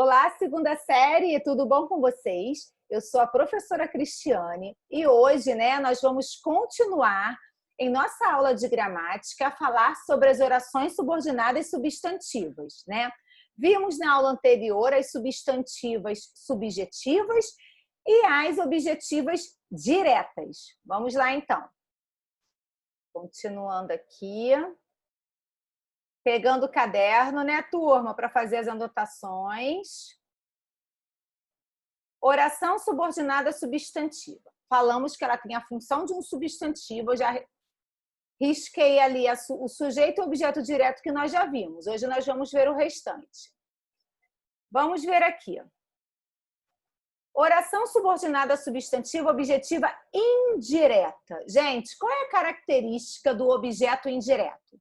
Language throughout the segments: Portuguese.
Olá, segunda série, tudo bom com vocês? Eu sou a professora Cristiane e hoje, nós vamos continuar em nossa aula de gramática a falar sobre as orações subordinadas substantivas, Vimos na aula anterior as substantivas subjetivas e as objetivas diretas. Vamos lá, então. Continuando aqui. Pegando o caderno, turma, para fazer as anotações. Oração subordinada substantiva. Falamos que ela tem a função de um substantivo, eu já risquei ali o sujeito e o objeto direto que nós já vimos. Hoje nós vamos ver o restante. Vamos ver aqui. Oração subordinada substantiva objetiva indireta. Gente, qual é a característica do objeto indireto?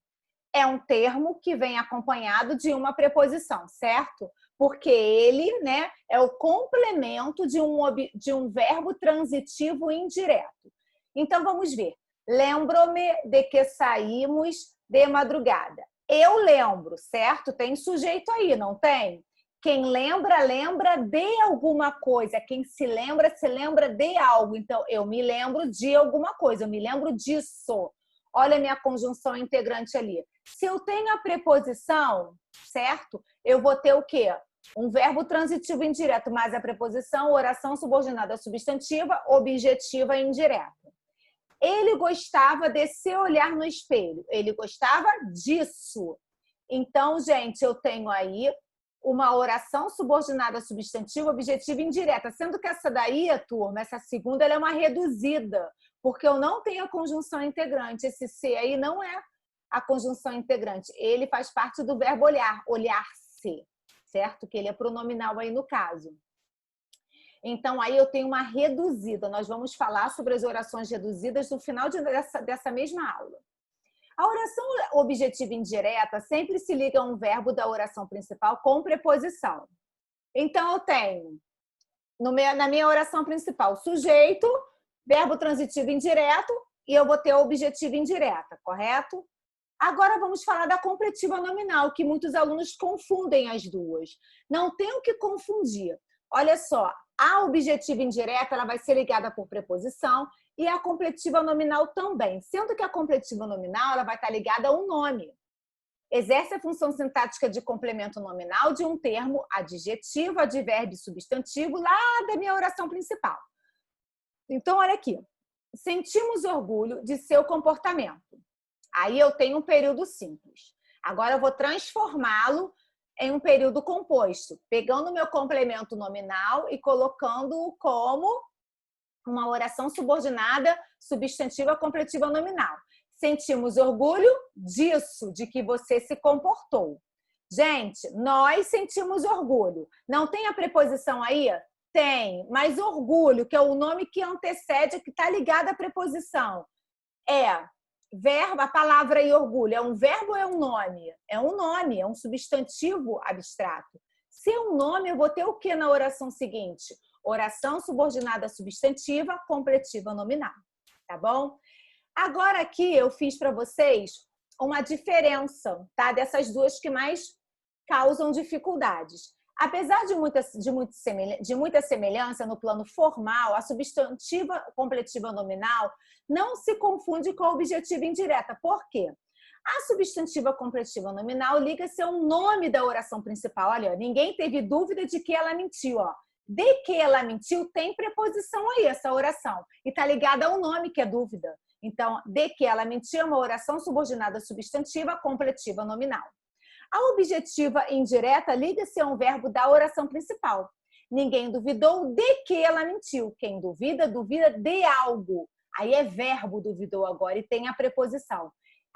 É um termo que vem acompanhado de uma preposição, certo? Porque ele, é o complemento de um verbo transitivo indireto. Então, vamos ver. Lembro-me de que saímos de madrugada. Eu lembro, certo? Tem sujeito aí, não tem? Quem lembra, lembra de alguma coisa. Quem se lembra de algo. Então, eu me lembro de alguma coisa, eu me lembro disso. Olha a minha conjunção integrante ali. Se eu tenho a preposição, certo? Eu vou ter o quê? Um verbo transitivo indireto, mais a preposição, oração subordinada substantiva, objetiva indireta. Ele gostava de se olhar no espelho. Ele gostava disso. Então, gente, eu tenho aí uma oração subordinada substantiva, objetiva indireta. Sendo que essa daí, turma, essa segunda, ela é uma reduzida, porque eu não tenho a conjunção integrante. Esse C aí não é a conjunção integrante. Ele faz parte do verbo olhar, olhar-se, certo? Que ele é pronominal aí no caso. Então, aí eu tenho uma reduzida. Nós vamos falar sobre as orações reduzidas no final dessa mesma aula. A oração objetiva indireta sempre se liga a um verbo da oração principal com preposição. Então, eu tenho, na minha oração principal, sujeito, verbo transitivo indireto, e eu vou ter a objetiva indireta, correto? Agora vamos falar da completiva nominal, que muitos alunos confundem as duas. Não tem o que confundir. Olha só, a objetiva indireta ela vai ser ligada por preposição e a completiva nominal também. Sendo que a completiva nominal ela vai estar ligada a um nome. Exerce a função sintática de complemento nominal de um termo adjetivo, advérbio e substantivo lá da minha oração principal. Então, olha aqui. Sentimos orgulho de seu comportamento. Aí eu tenho um período simples. Agora eu vou transformá-lo em um período composto, pegando o meu complemento nominal e colocando-o como uma oração subordinada substantiva completiva nominal. Sentimos orgulho disso, de que você se comportou. Gente, nós sentimos orgulho. Não tem a preposição aí? Tem, mas orgulho, que é o nome que antecede, que está ligado à preposição, é verbo, a palavra e orgulho, é um verbo ou é um nome? É um nome, é um substantivo abstrato. Se é um nome, eu vou ter o que na oração seguinte? Oração subordinada substantiva, completiva nominal, tá bom? Agora aqui eu fiz para vocês uma diferença, tá? Dessas duas que mais causam dificuldades. Apesar de muita semelhança no plano formal, a substantiva completiva nominal não se confunde com a objetiva indireta. Por quê? A substantiva completiva nominal liga-se a um nome da oração principal. Olha, ninguém teve dúvida de que ela mentiu. Ó. De que ela mentiu tem preposição aí, essa oração. E está ligada ao nome, que é dúvida. Então, de que ela mentiu é uma oração subordinada substantiva completiva nominal. A objetiva indireta liga-se a um verbo da oração principal. Ninguém duvidou de que ela mentiu. Quem duvida, duvida de algo. Aí é verbo duvidou agora e tem a preposição.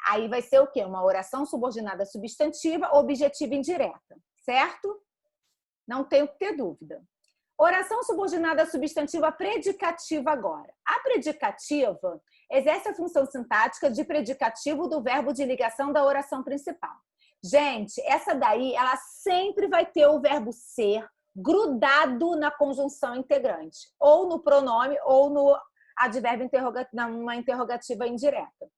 Aí vai ser o quê? Uma oração subordinada substantiva, objetiva indireta. Certo? Não tenho que ter dúvida. Oração subordinada substantiva predicativa agora. A predicativa exerce a função sintática de predicativo do verbo de ligação da oração principal. Gente, essa daí, ela sempre vai ter o verbo ser grudado na conjunção integrante, ou no pronome, ou no advérbio numa interrogativa indireta.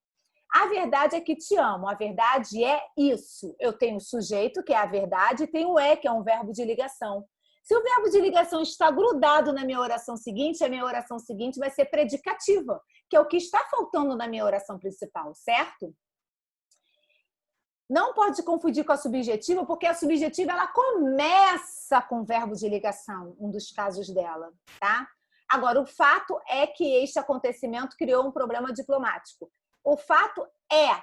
A verdade é que te amo, a verdade é isso. Eu tenho o sujeito, que é a verdade, e tenho o que é um verbo de ligação. Se o verbo de ligação está grudado na minha oração seguinte, a minha oração seguinte vai ser predicativa, que é o que está faltando na minha oração principal, certo? Não pode confundir com a subjetiva, porque a subjetiva ela começa com o verbo de ligação, um dos casos dela, tá? Agora, o fato é que este acontecimento criou um problema diplomático. O fato é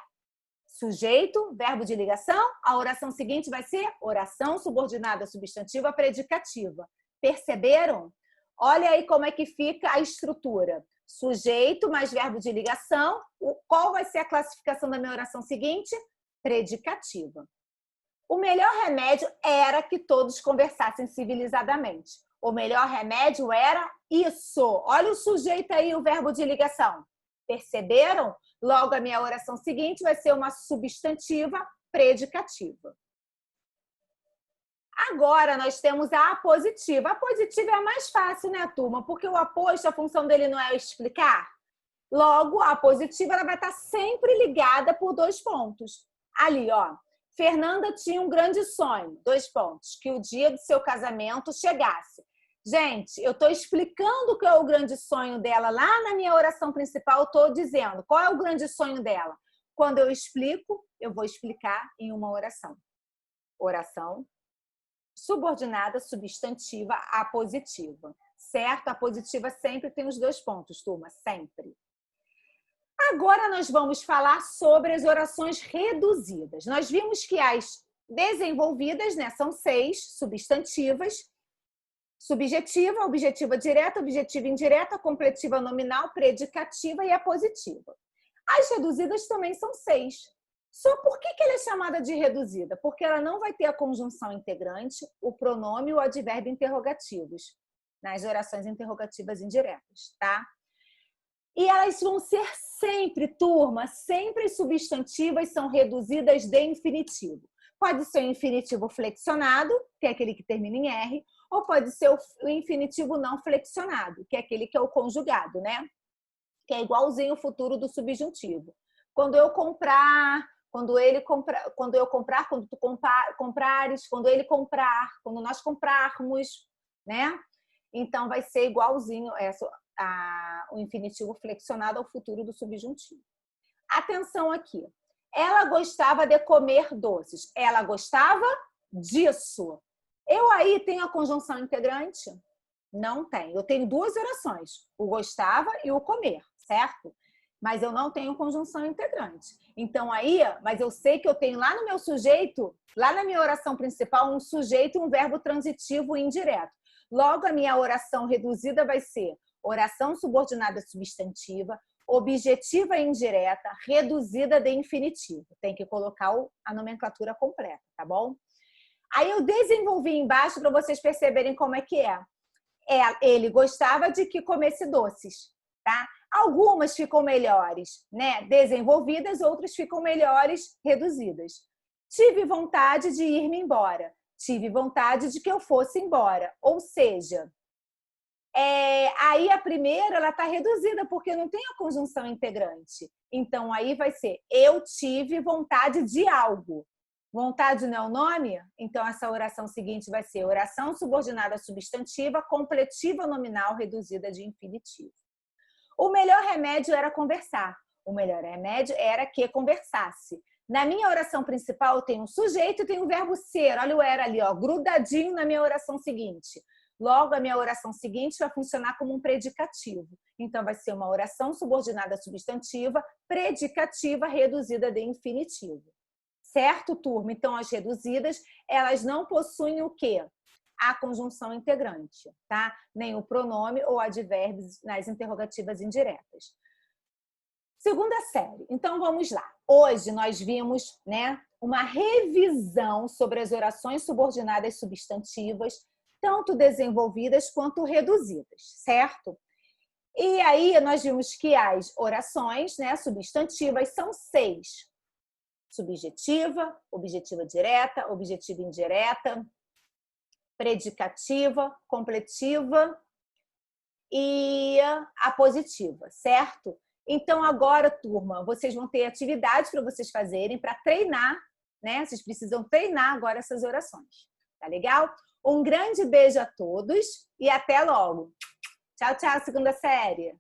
sujeito, verbo de ligação, a oração seguinte vai ser oração subordinada substantiva predicativa. Perceberam? Olha aí como é que fica a estrutura. Sujeito mais verbo de ligação. Qual vai ser a classificação da minha oração seguinte? Predicativa. O melhor remédio era que todos conversassem civilizadamente. O melhor remédio era isso. Olha o sujeito aí, o verbo de ligação. Perceberam? Logo, a minha oração seguinte vai ser uma substantiva predicativa. Agora, nós temos a apositiva. A apositiva é a mais fácil, né, turma? Porque o aposto, a função dele não é explicar. Logo, a apositiva ela vai estar sempre ligada por 2 pontos. Ali, ó. Fernanda tinha um grande sonho, 2 pontos, que o dia do seu casamento chegasse. Gente, eu estou explicando o que é o grande sonho dela. Lá na minha oração principal, eu estou dizendo qual é o grande sonho dela. Quando eu explico, eu vou explicar em uma oração. Oração subordinada, substantiva, apositiva. Certo? A positiva sempre tem os 2 pontos, turma, sempre. Agora nós vamos falar sobre as orações reduzidas. Nós vimos que as desenvolvidas, né, são 6 substantivas. Subjetiva, objetiva direta, objetiva indireta, completiva nominal, predicativa e apositiva. As reduzidas também são 6. Só por que ela é chamada de reduzida? Porque ela não vai ter a conjunção integrante, o pronome e o advérbio interrogativos nas orações interrogativas indiretas, tá? E elas vão ser sempre, turma, sempre as substantivas são reduzidas de infinitivo. Pode ser o infinitivo flexionado, que é aquele que termina em R, ou pode ser o infinitivo não flexionado, que é aquele que é o conjugado, né? Que é igualzinho o futuro do subjuntivo. Quando eu comprar, quando ele comprar, quando eu comprar, quando tu comprares, quando ele comprar, quando nós comprarmos, né? Então vai ser igualzinho o infinitivo flexionado ao futuro do subjuntivo. Atenção aqui. Ela gostava de comer doces. Ela gostava disso. Eu aí tenho a conjunção integrante? Não tenho. Eu tenho 2 orações, o gostava e o comer, certo? Mas eu não tenho conjunção integrante. Então aí, mas eu sei que eu tenho lá no meu sujeito, lá na minha oração principal, um sujeito e um verbo transitivo indireto. Logo, a minha oração reduzida vai ser oração subordinada substantiva, objetiva indireta, reduzida de infinitivo. Tem que colocar a nomenclatura completa, tá bom? Aí eu desenvolvi embaixo para vocês perceberem como é que é. Ele gostava de que comesse doces, tá? Algumas ficam melhores, né, desenvolvidas, outras ficam melhores reduzidas. Tive vontade de ir-me embora. Tive vontade de que eu fosse embora. Ou seja, aí a primeira ela está reduzida porque não tem a conjunção integrante. Então aí vai ser eu tive vontade de algo. Vontade não é o nome? Então essa oração seguinte vai ser oração subordinada substantiva, completiva nominal reduzida de infinitivo. O melhor remédio era conversar. O melhor remédio era que conversasse. Na minha oração principal eu tenho um sujeito e tenho um verbo ser. Olha o era ali, ó, grudadinho na minha oração seguinte. Logo, a minha oração seguinte vai funcionar como um predicativo. Então, vai ser uma oração subordinada substantiva, predicativa, reduzida de infinitivo. Certo, turma? Então, as reduzidas, elas não possuem o quê? A conjunção integrante, tá? Nem o pronome ou advérbios nas interrogativas indiretas. Segunda série. Então, vamos lá. Hoje nós vimos, né, uma revisão sobre as orações subordinadas substantivas, tanto desenvolvidas quanto reduzidas, certo? E aí nós vimos que as orações, né, substantivas são 6. Subjetiva, objetiva direta, objetiva indireta, predicativa, completiva e apositiva, certo? Então agora, turma, vocês vão ter atividades para vocês fazerem para treinar, né? Vocês precisam treinar agora essas orações, tá legal? Um grande beijo a todos e até logo. Tchau, tchau, segunda série.